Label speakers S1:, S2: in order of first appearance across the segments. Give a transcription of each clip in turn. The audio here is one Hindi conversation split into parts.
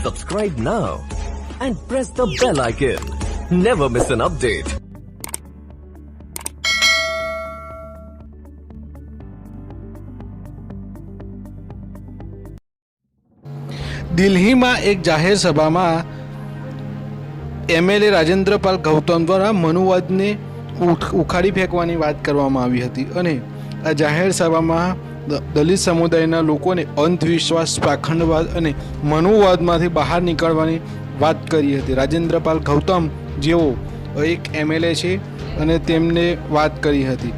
S1: Subscribe now and press the bell icon. Never miss an update.
S2: દિલ્હીમાં એક જાહેર સભામાં એમએલએ રાજેન્દ્રપાલ ગૌતમ દ્વારા મનુવાદને ઉખાડી ફેંકવાની વાત કરવામાં આવી હતી અને આ જાહેર સભામાં દલિત સમુદાયના લોકોને અંધવિશ્વાસ, પાખંડવાદ અને મનુવાદમાંથી બહાર નીકળવાની વાત કરી હતી. રાજેન્દ્રપાલ ગૌતમ જેઓ એક એમએલએ છે અને તેમને વાત કરી હતી.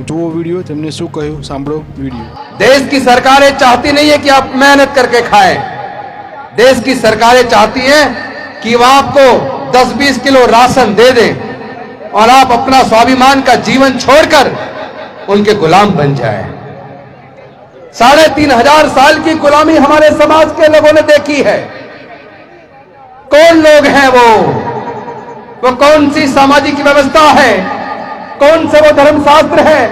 S2: જુઓ વિડીયો, તેમને શું કહ્યું સાંભળો વિડીયો.
S3: देश की सरकारें चाहती नहीं है कि आप मेहनत करके खाएं. देश की सरकारें चाहती हैं कि वह आपको 10-20 किलो राशन दे दें और आप अपना स्वाभिमान का जीवन छोड़कर उनके गुलाम बन जाएं. 3,500 साल की गुलामी हमारे समाज के लोगों ने देखी है. कौन लोग हैं वो कौन सी सामाजिक व्यवस्था है, कौन से वो धर्मशास्त्र है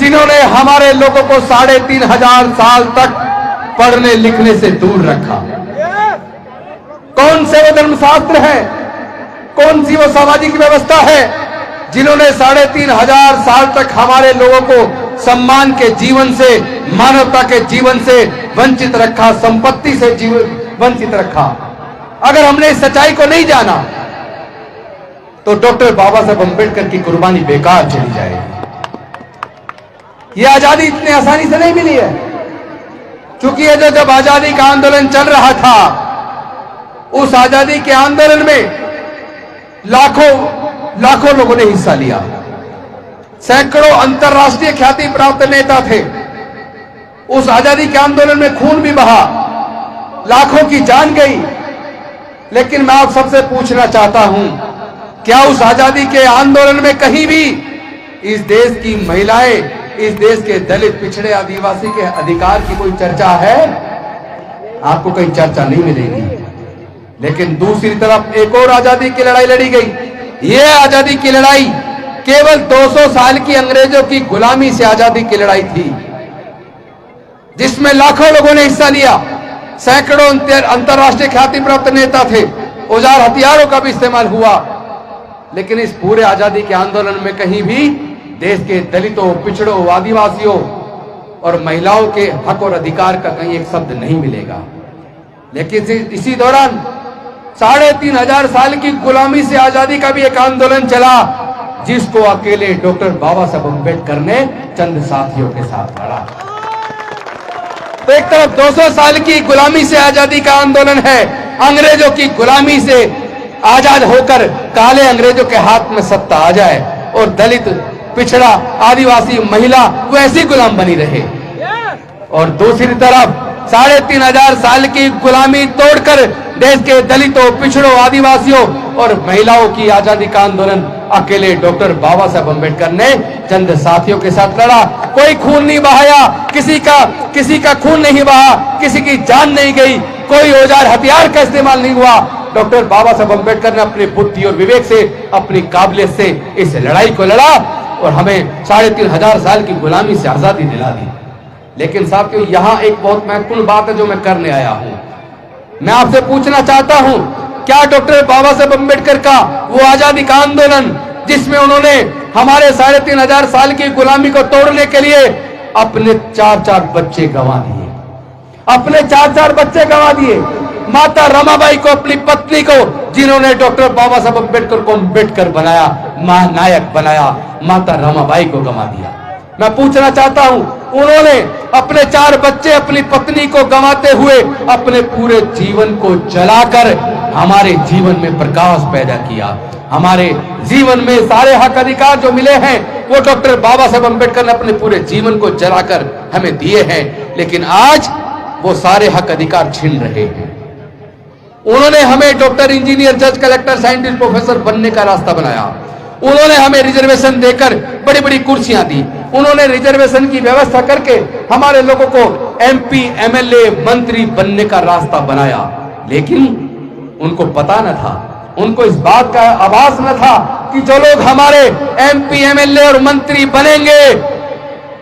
S3: जिन्होंने हमारे लोगों को 3,500 साल तक पढ़ने लिखने से दूर रखा? कौन से वो धर्मशास्त्र है, कौन सी वो सामाजिक व्यवस्था है जिन्होंने 3,500 साल तक हमारे लोगों को सम्मान के जीवन से, मानवता के जीवन से वंचित रखा, संपत्ति से वंचित रखा? अगर हमने इस सच्चाई को नहीं जाना तो डॉक्टर बाबा साहब अम्बेडकर की कुर्बानी बेकार चली जाएगी. यह आजादी इतनी आसानी से नहीं मिली है, क्योंकि ये जब आजादी का आंदोलन चल रहा था, उस आजादी के आंदोलन में लाखों लोगों ने हिस्सा लिया. सैकड़ों अंतरराष्ट्रीय ख्याति प्राप्त नेता थे. उस आजादी के आंदोलन में खून भी बहा, लाखों की जान गई. लेकिन मैं आप सबसे पूछना चाहता हूं, क्या उस आजादी के आंदोलन में कहीं भी इस देश की महिलाएं, इस देश के दलित, पिछड़े, आदिवासी के अधिकार की कोई चर्चा है? आपको कहीं चर्चा नहीं मिलेगी. लेकिन दूसरी तरफ एक और आजादी की लड़ाई लड़ी गई. यह आजादी की लड़ाई केवल 200 साल की अंग्रेजों की गुलामी से आजादी की लड़ाई थी, जिसमें लाखों लोगों ने हिस्सा लिया. सैकड़ों अंतरराष्ट्रीय ख्याति प्राप्त नेता थे, औजार हथियारों का भी इस्तेमाल हुआ. लेकिन इस पूरे आजादी के आंदोलन में कहीं भी देश के दलितों, पिछड़ों, आदिवासियों और महिलाओं के हक और अधिकार का कहीं एक शब्द नहीं मिलेगा. लेकिन इसी दौरान 3,500 साल की गुलामी से आजादी का भी एक आंदोलन चला, जिसको अकेले डॉक्टर बाबा साहब अम्बेडकर ने चंद साथियों के साथ लड़ा. तो एक तरफ 200 साल की गुलामी से आजादी का आंदोलन है, अंग्रेजों की गुलामी से आजाद होकर काले अंग्रेजों के हाथ में सत्ता आ जाए और दलित, पिछड़ा, आदिवासी, महिला वैसी गुलाम बनी रहे. और दूसरी तरफ 3,500 साल की गुलामी तोड़कर देश के दलितों, पिछड़ों, आदिवासियों और महिलाओं की आजादी का आंदोलन अकेले डॉक्टर बाबा साहब अम्बेडकर ने चंद साथियों के साथ लड़ा. कोई खून नहीं बहाया, किसी का खून नहीं बहा, किसी की जान नहीं गई, कोई औजार हथियार का इस्तेमाल नहीं हुआ. डॉक्टर बाबा साहब अम्बेडकर ने अपनी बुद्धि और विवेक से, अपनी काबिलियत से इस लड़ाई को लड़ा और हमें 3,500 साल की गुलामी से आजादी दिला दी. लेकिन साथियों, यहां एक बहुत महत्वपूर्ण बात है जो मैं करने आया हूं. मैं आपसे पूछना चाहता हूं, क्या डॉक्टर बाबा साहब अम्बेडकर का वो आजादी का आंदोलन, जिसमें उन्होंने हमारे 3,500 साल की गुलामी को तोड़ने के लिए अपने 4 बच्चे गंवा दिए, अपने 4 बच्चे गंवा दिए. माता रमाबाई को, अपनी पत्नी को, जिन्होंने डॉक्टर बाबा साहब अम्बेडकर को अम्बेडकर बनाया, महानायक बनाया, माता रमाबाई को गंवा दिया. मैं पूछना चाहता हूं, उन्होंने अपने 4 बच्चे, अपनी पत्नी को गंवाते हुए अपने पूरे जीवन को जलाकर हमारे जीवन में प्रकाश पैदा किया. हमारे जीवन में सारे हक अधिकार जो मिले हैं वो डॉक्टर बाबा साहब अम्बेडकर ने अपने पूरे जीवन को जलाकर हमें दिए हैं. लेकिन आज वो सारे हक अधिकार छीन रहे हैं. उन्होंने हमें डॉक्टर, इंजीनियर, जज, कलेक्टर, साइंटिस्ट, प्रोफेसर बनने का रास्ता बनाया. उन्होंने हमें रिजर्वेशन देकर बड़ी बड़ी कुर्सियां दी. उन्होंने रिजर्वेशन की व्यवस्था करके हमारे लोगों को एमपी, एमएलए, मंत्री बनने का रास्ता बनाया. लेकिन उनको पता न था, उनको इस बात का आभास न था कि जो लोग हमारे एमपी, एमएलए और मंत्री बनेंगे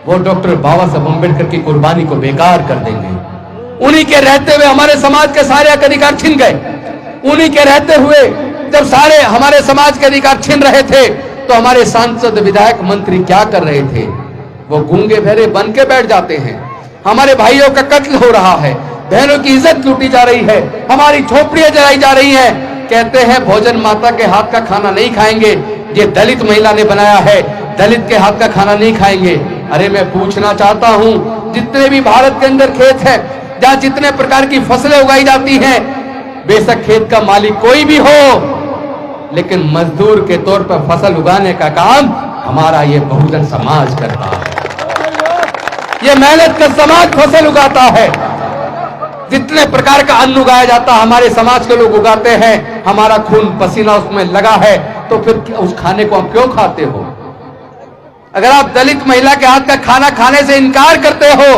S3: वो डॉक्टर बाबा साहब अम्बेडकर की कुर्बानी को बेकार कर देंगे. उन्हीं के रहते हुए हमारे समाज के सारे अधिकार छिन गए। उन्हीं के रहते हुए जब सारे हमारे समाज के अधिकार छिन रहे थे तो हमारे सांसद, विधायक, मंत्री क्या कर रहे थे? वो गूंगे बहरे बन के बैठ जाते हैं। हमारे भाइयों का कत्ल हो रहा है, बहनों की इज्जत लूटी जा रही है, हमारी झोपड़ियां जलाई जा रही हैं। कहते हैं भोजन माता के हाथ का खाना नहीं खाएंगे, ये दलित महिला ने बनाया है, दलित के हाथ का खाना नहीं खाएंगे। अरे मैं पूछना चाहता हूं, जितने भी भारत के अंदर खेत है, जहां जितने प्रकार की फसलें उगाई जाती हैं, बेशक खेत का मालिक कोई भी हो, लेकिन मजदूर के तौर पर फसल उगाने का काम हमारा ये बहुजन समाज करता है। ये मेहनत का समाज फसल उगाता है। जितने प्रकार का अन्न उगाया जाता है हमारे समाज के लोग उगाते हैं, हमारा खून पसीना उसमें लगा है, तो फिर उस खाने को हम क्यों खाते हो? अगर आप दलित महिला के हाथ का खाना खाने से इनकार करते हो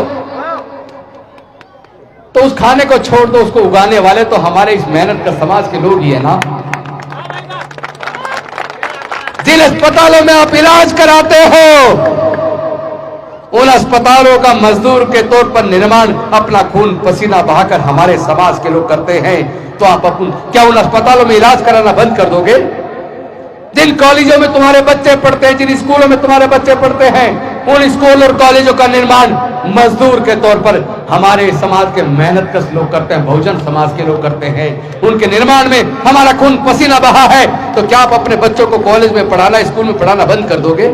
S3: तो उस खाने को छोड़ दो, उसको उगाने वाले तो हमारे इस मेहनत का समाज के लोग ही है ना। जिन अस्पतालों में आप इलाज कराते हो, उन अस्पतालों का मजदूर के तौर पर निर्माण अपना खून पसीना बहाकर हमारे समाज के लोग करते हैं, तो आप क्या उन अस्पतालों में इलाज कराना बंद कर दोगे? जिन कॉलेजों में तुम्हारे बच्चे पढ़ते हैं, जिन स्कूलों में तुम्हारे बच्चे पढ़ते हैं, उन स्कूल और कॉलेजों का निर्माण मजदूर के तौर पर हमारे समाज के मेहनतकश लोग करते हैं, बहुजन समाज के लोग करते हैं। उनके निर्माण में हमारा खून पसीना बहा है, तो क्या आप अपने बच्चों को कॉलेज में पढ़ाना, स्कूल में पढ़ाना बंद कर दोगे?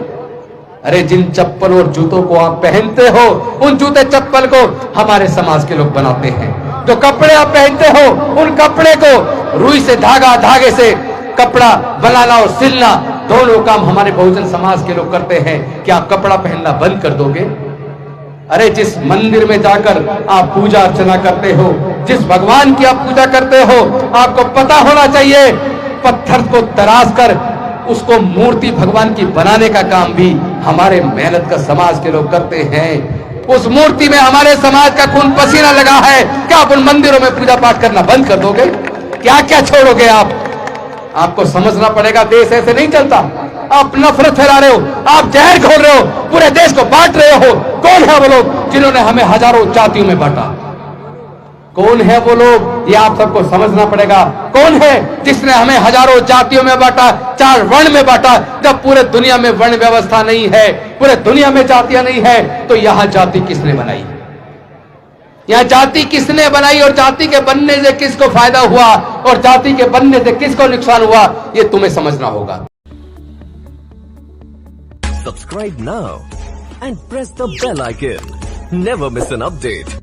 S3: अरे जिन चप्पल और जूतों को आप पहनते हो, उन जूते चप्पल को हमारे समाज के लोग बनाते हैं। जो कपड़े आप पहनते हो, उन कपड़े को रुई से धागे से कपड़ा बनाना और सिलना, दोनों काम हमारे बहुजन समाज के लोग करते हैं। क्या आप कपड़ा पहनना बंद कर दोगे? अरे जिस मंदिर में जाकर आप पूजा अर्चना करते हो, जिस भगवान की आप पूजा करते हो, आपको पता होना चाहिए पत्थर को तराश कर उसको मूर्ति भगवान की बनाने का काम भी हमारे मेहनत का समाज के लोग करते हैं। उस मूर्ति में हमारे समाज का खून पसीना लगा है, क्या आप उन मंदिरों में पूजा पाठ करना बंद कर दोगे? क्या क्या छोड़ोगे आप? आपको समझना पड़ेगा, देश ऐसे नहीं चलता। आप नफरत फैला रहे हो, आप जहर घोल रहे हो, पूरे देश को बांट रहे हो। कौन है वो लोग जिन्होंने हमें हजारों जातियों में बांटा? कौन है वो लोग, ये आप सबको समझना पड़ेगा। कौन है जिसने हमें हजारों जातियों में बांटा, 4 वर्ण में बांटा? जब पूरे दुनिया में वर्ण व्यवस्था नहीं है, पूरे दुनिया में जातियां नहीं है, तो यहां जाति किसने बनाई? यहां जाति किसने बनाई और जाति के बनने से किसको फायदा हुआ और जाति के बनने से किसको नुकसान हुआ, ये तुम्हें समझना होगा।
S1: Subscribe now and press the bell icon. Never miss an update.